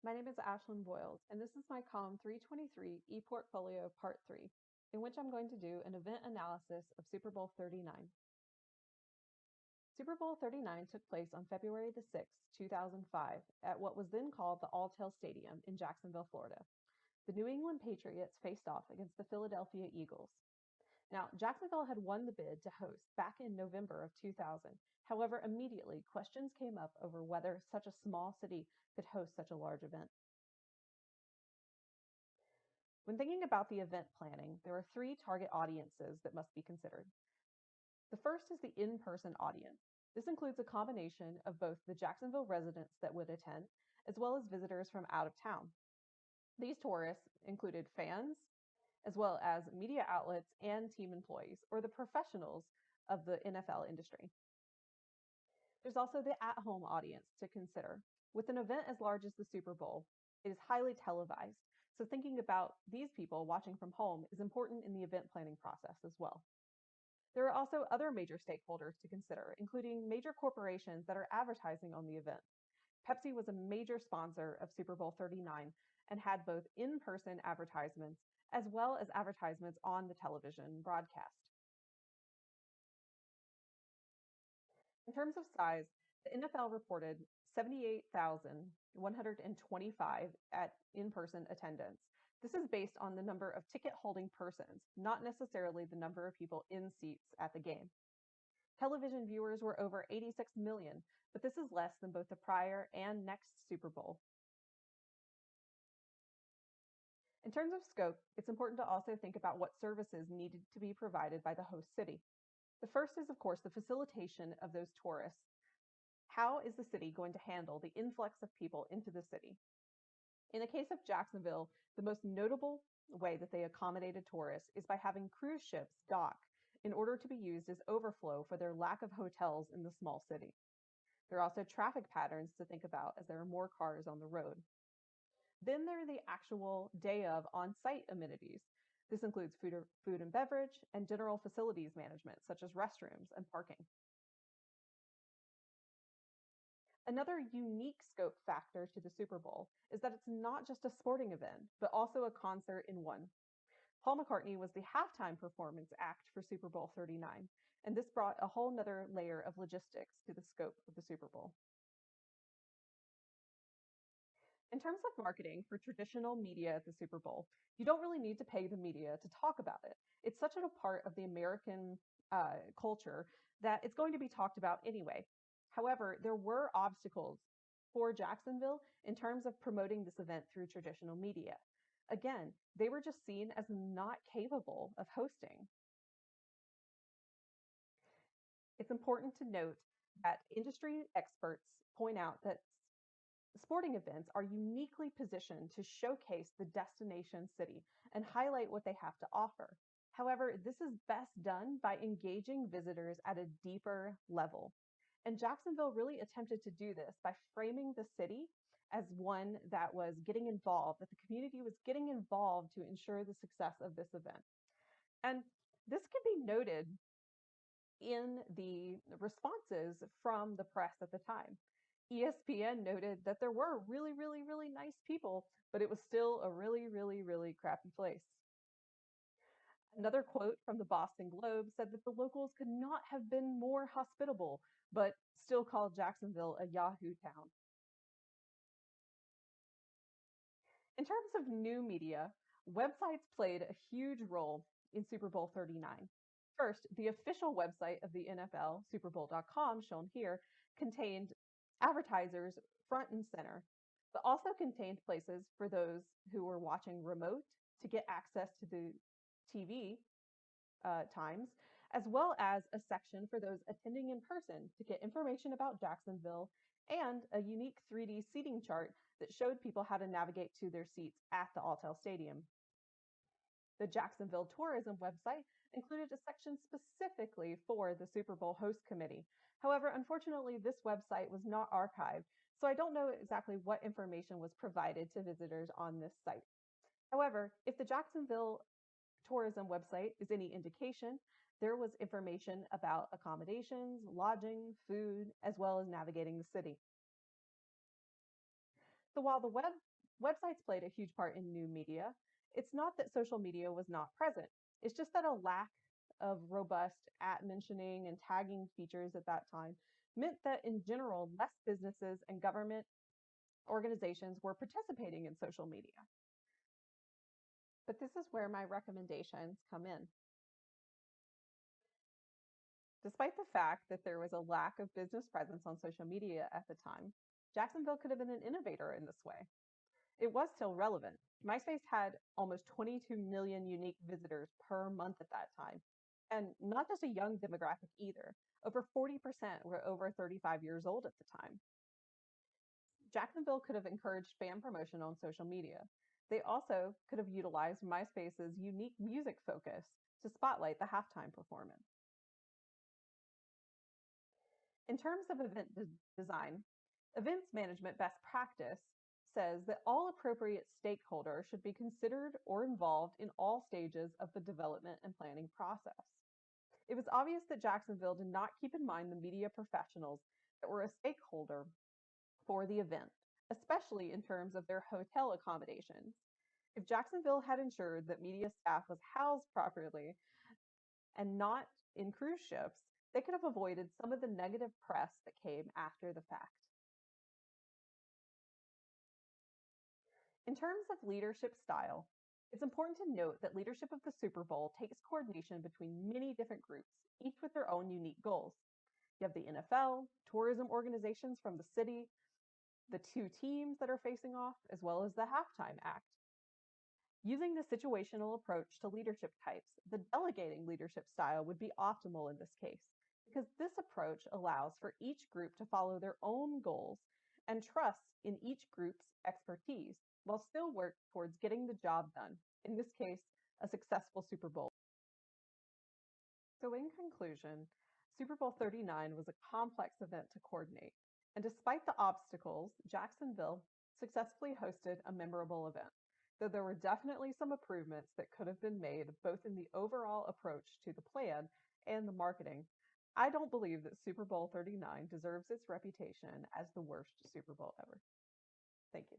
My name is Ashlyn Boyles, and this is my COMM323 ePortfolio Part 3, in which I'm going to do an event analysis of Super Bowl XXXIX. Super Bowl XXXIX took place on February the 6th, 2005, at what was then called the Alltel Stadium in Jacksonville, Florida. The New England Patriots faced off against the Philadelphia Eagles. Now, Jacksonville had won the bid to host back in November of 2000. However, immediately questions came up over whether such a small city could host such a large event. When thinking about the event planning, there are three target audiences that must be considered. The first is the in-person audience. This includes a combination of both the Jacksonville residents that would attend, as well as visitors from out of town. These tourists included fans, as well as media outlets and team employees, or the professionals of the NFL industry. There's also the at-home audience to consider. With an event as large as the Super Bowl, it is highly televised, so thinking about these people watching from home is important in the event planning process as well. There are also other major stakeholders to consider, including major corporations that are advertising on the event. Pepsi was a major sponsor of Super Bowl XXXIX and had both in-person advertisements as well as advertisements on the television broadcast. In terms of size, the NFL reported 78,125 at in-person attendance. This is based on the number of ticket-holding persons, not necessarily the number of people in seats at the game. Television viewers were over 86 million, but this is less than both the prior and next Super Bowl. In terms of scope, it's important to also think about what services needed to be provided by the host city. The first is, of course, the facilitation of those tourists. How is the city going to handle the influx of people into the city? In the case of Jacksonville, the most notable way that they accommodated tourists is by having cruise ships dock in order to be used as overflow for their lack of hotels in the small city. There are also traffic patterns to think about as there are more cars on the road. Then there are the actual day of on-site amenities. This includes food and beverage and general facilities management, such as restrooms and parking. Another unique scope factor to the Super Bowl is that it's not just a sporting event, but also a concert in one. Paul McCartney was the halftime performance act for Super Bowl XXXIX, and this brought a whole nother layer of logistics to the scope of the Super Bowl. In terms of marketing for traditional media at the Super Bowl, you don't really need to pay the media to talk about it. It's such a part of the American culture that it's going to be talked about anyway. However, there were obstacles for Jacksonville in terms of promoting this event through traditional media. Again, they were just seen as not capable of hosting. It's important to note that industry experts point out that sporting events are uniquely positioned to showcase the destination city and highlight what they have to offer. However, this is best done by engaging visitors at a deeper level. And Jacksonville really attempted to do this by framing the city as one that was getting involved, that the community was getting involved to ensure the success of this event. And this can be noted in the responses from the press at the time. ESPN noted that there were really, really, really nice people, but it was still a really, really, really crappy place. Another quote from the Boston Globe said that the locals could not have been more hospitable, but still called Jacksonville a Yahoo town. In terms of new media, websites played a huge role in Super Bowl XXXIX. First, the official website of the NFL, superbowl.com, shown here, contained advertisers front and center, but also contained places for those who were watching remote to get access to the TV times, as well as a section for those attending in person to get information about Jacksonville and a unique 3D seating chart that showed people how to navigate to their seats at the Alltel Stadium. The Jacksonville Tourism website included a section specifically for the Super Bowl host committee. However, unfortunately, this website was not archived, so I don't know exactly what information was provided to visitors on this site. However, if the Jacksonville Tourism website is any indication, there was information about accommodations, lodging, food, as well as navigating the city. So while the websites played a huge part in new media. It's not that social media was not present, it's just that a lack of robust at mentioning and tagging features at that time meant that in general, less businesses and government organizations were participating in social media. But this is where my recommendations come in. Despite the fact that there was a lack of business presence on social media at the time, Jacksonville could have been an innovator in this way. It was still relevant. MySpace had almost 22 million unique visitors per month at that time. And not just a young demographic either. Over 40% were over 35 years old at the time. Jacksonville could have encouraged fan promotion on social media. They also could have utilized MySpace's unique music focus to spotlight the halftime performance. In terms of event design, events management best practice says that all appropriate stakeholders should be considered or involved in all stages of the development and planning process. It was obvious that Jacksonville did not keep in mind the media professionals that were a stakeholder for the event, especially in terms of their hotel accommodations. If Jacksonville had ensured that media staff was housed properly and not in cruise ships, they could have avoided some of the negative press that came after the fact. In terms of leadership style, it's important to note that leadership of the Super Bowl takes coordination between many different groups, each with their own unique goals. You have the NFL, tourism organizations from the city, the two teams that are facing off, as well as the halftime act. Using the situational approach to leadership types, the delegating leadership style would be optimal in this case, because this approach allows for each group to follow their own goals and trust in each group's expertise, while still work towards getting the job done, in this case, a successful Super Bowl. So in conclusion, Super Bowl XXXIX was a complex event to coordinate, and despite the obstacles, Jacksonville successfully hosted a memorable event, though there were definitely some improvements that could have been made both in the overall approach to the plan and the marketing. I don't believe that Super Bowl XXXIX deserves its reputation as the worst Super Bowl ever. Thank you.